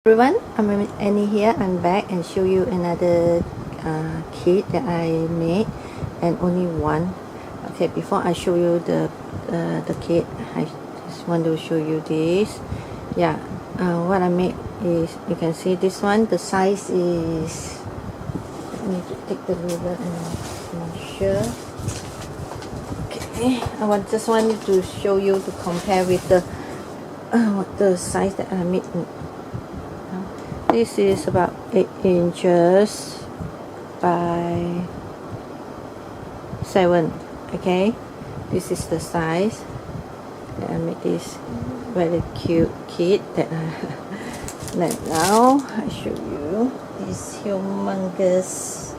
Everyone, I'm Annie here. I'm back and show you another kit that I made, and only one. Okay, before I show you the kit, I just want to show you this. Yeah, what I made is, you can see this one. The size is, let me take the ruler and measure. Okay, just wanted to show you to compare with the size that I made. This is about 8 inches by 7. Okay, this is the size. I made this very cute kit that now I show you this humongous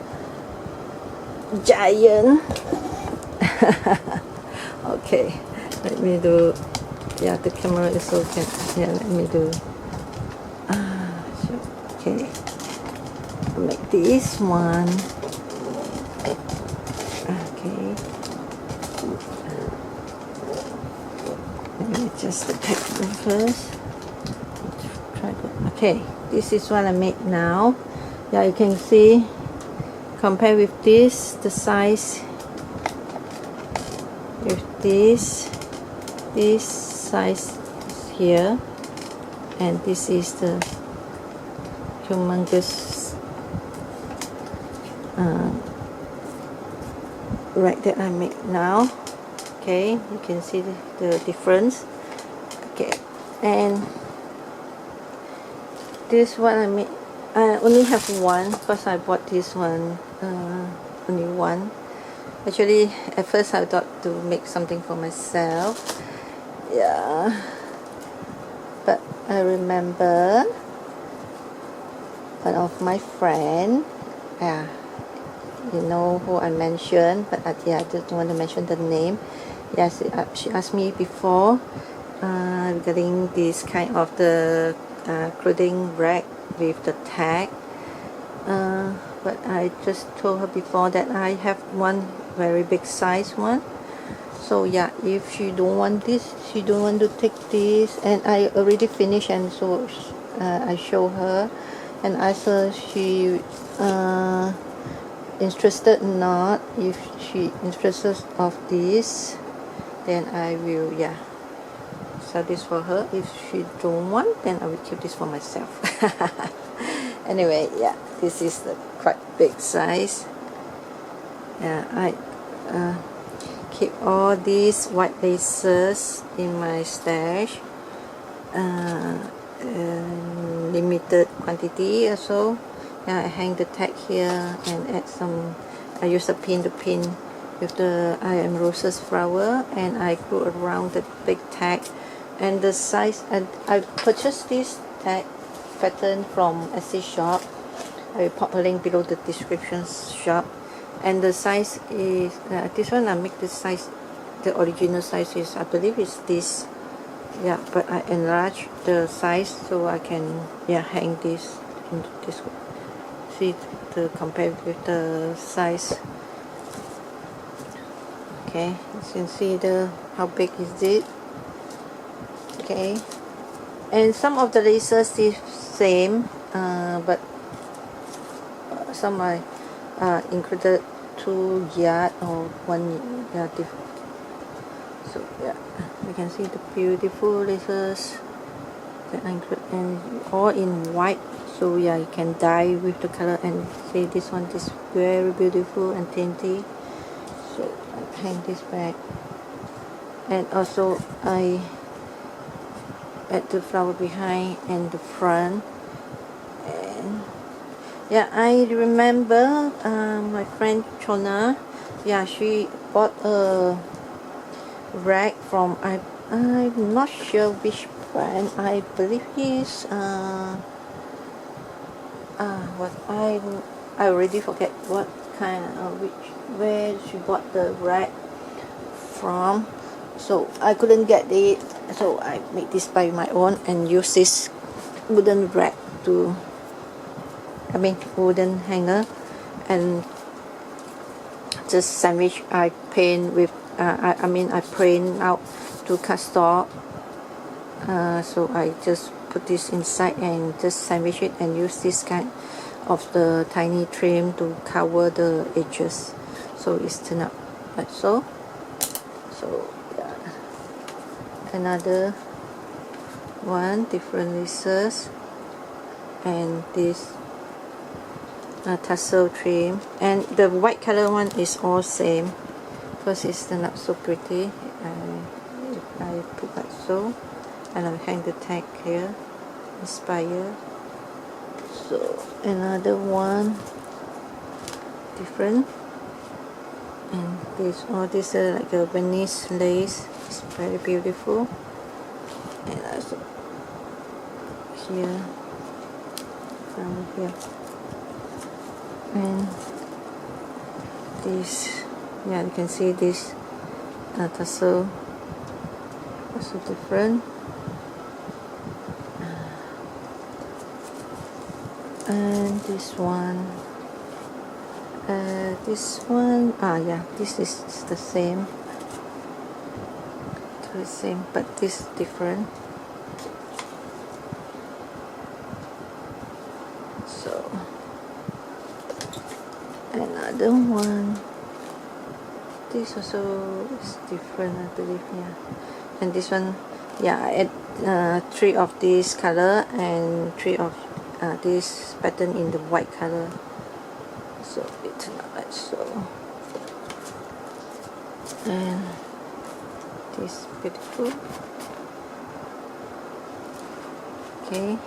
giant. Okay, let me do. Yeah, the camera is open. Yeah, let me do. Okay, I'll make this one. Okay, let me adjust the pattern first. Okay, this is what I made now. Yeah, you can see, compare with this, the size with this size is here, and this is the humongous rack that I make now. Okay, you can see the difference. Okay, and this one I made, I only have one because I bought this one only one. Actually, at first I thought to make something for myself, yeah, but I remember one of my friend, yeah, you know who I mentioned, but yeah, I don't want to mention the name. Yes, she asked me before regarding this kind of the clothing rack with the tag, but I just told her before that I have one very big size one. So yeah, if she don't want this, she don't want to take this, and I already finished, and so I show her and ask her she interested or not. If she interested of this, then I will, yeah, sell this for her. If she don't want, then I will keep this for myself. Anyway, yeah, this is the quite big size. Yeah, I keep all these white laces in my stash, limited quantity also. Yeah, I hang the tag here and add some, I use a pin to pin with the I am roses flower, and I glue around the big tag. And the size, and I purchased this tag pattern from Etsy shop. I will pop a link below the description shop. And the size is this one. I make the size, the original size is, I believe is this. Yeah, but I enlarge the size so I can, yeah, hang this in this. See, to compare with the size. Okay, you can see how big is it. Okay, and some of the laces is same, but some I included 2 yard or 1 yard. So yeah, you can see the beautiful laces that I include, and all in white. So yeah, you can dye with the color, and see this one is very beautiful and dainty. So I hang this back, and also I add the flower behind and the front. And yeah, I remember my friend Chona. Yeah, she bought a rack from, I'm not sure which brand. I believe he's what I already forget what kind of where she bought the rack from. So I couldn't get it, so I made this by my own and use this wooden rack to, wooden hanger, and just sandwich. I paint with I print out to cardstock, so I just put this inside and just sandwich it and use this kind of the tiny trim to cover the edges, so it's turned out like so. So yeah, another one, different laces, and this tassel trim, and the white color one is all same because it's turned out so pretty. I put like so, and I'll hang the tag here, inspire. So another one, different, and this this like a Venice lace. It's very beautiful, and also here, from here, and this, yeah, you can see this tassel also different. And this one, yeah, this is the same, but this different. So another one, this also is different, I believe. Yeah, and this one, yeah, I add 3 of this color and 3 of this pattern in the white color, so it turned out like so. And this beautiful. Okay,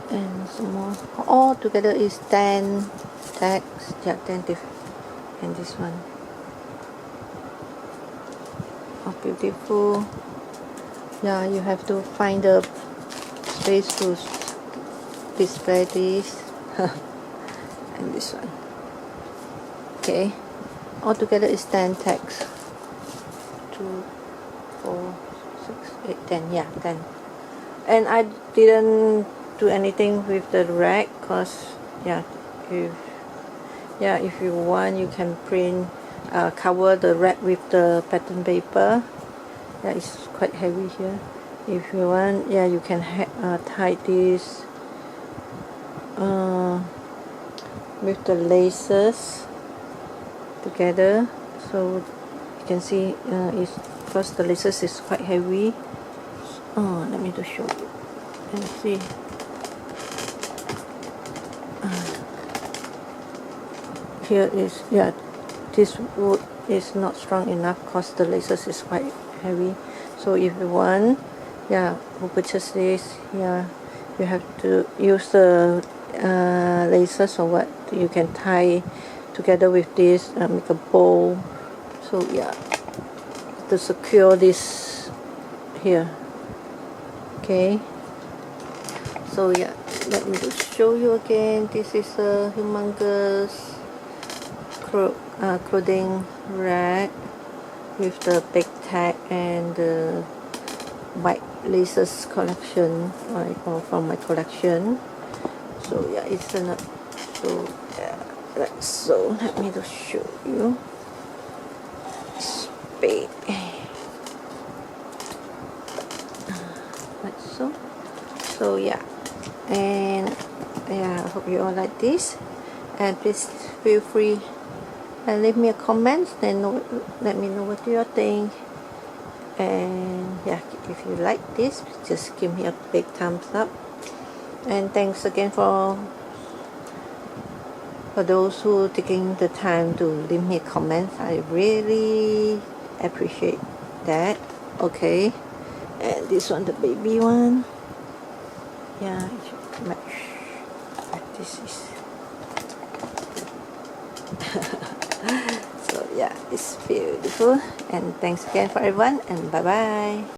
and some more. All together is 10 tags. Yeah, 10 different. And this one, oh, beautiful. Yeah, you have to find the space to display this. And this one. Okay, altogether is 10 tags. 2, 4, 6, 8, 10. Yeah, 10. And I didn't do anything with the rack because, yeah, if you want, you can print, cover the rack with the pattern paper. Yeah, it's quite heavy here. If you want, yeah, you can tie this with the laces together, so you can see it's because the laces is quite heavy. Let me just show you and see. Here is, yeah, this wood is not strong enough because the laces is quite heavy. So if you want, yeah, who purchase this, yeah, you have to use the laces or what, you can tie together with this, make a bow. So yeah, to secure this here. Okay, so yeah, let me just show you again. This is a humongous clothing rack with the big tag and the white laces collection, or from my collection. So yeah, it's not so, yeah, like so. Let me just show you. It's big, like so. So yeah, and yeah, I hope you all like this, and please feel free and leave me a comment and let me know what you think. And yeah, if you like this, just give me a big thumbs up. And thanks again for those who taking the time to leave me comments. I really appreciate that. Okay, and this one, the baby one. Yeah, it should match. This is so yeah, it's beautiful. And thanks again for everyone, and bye bye.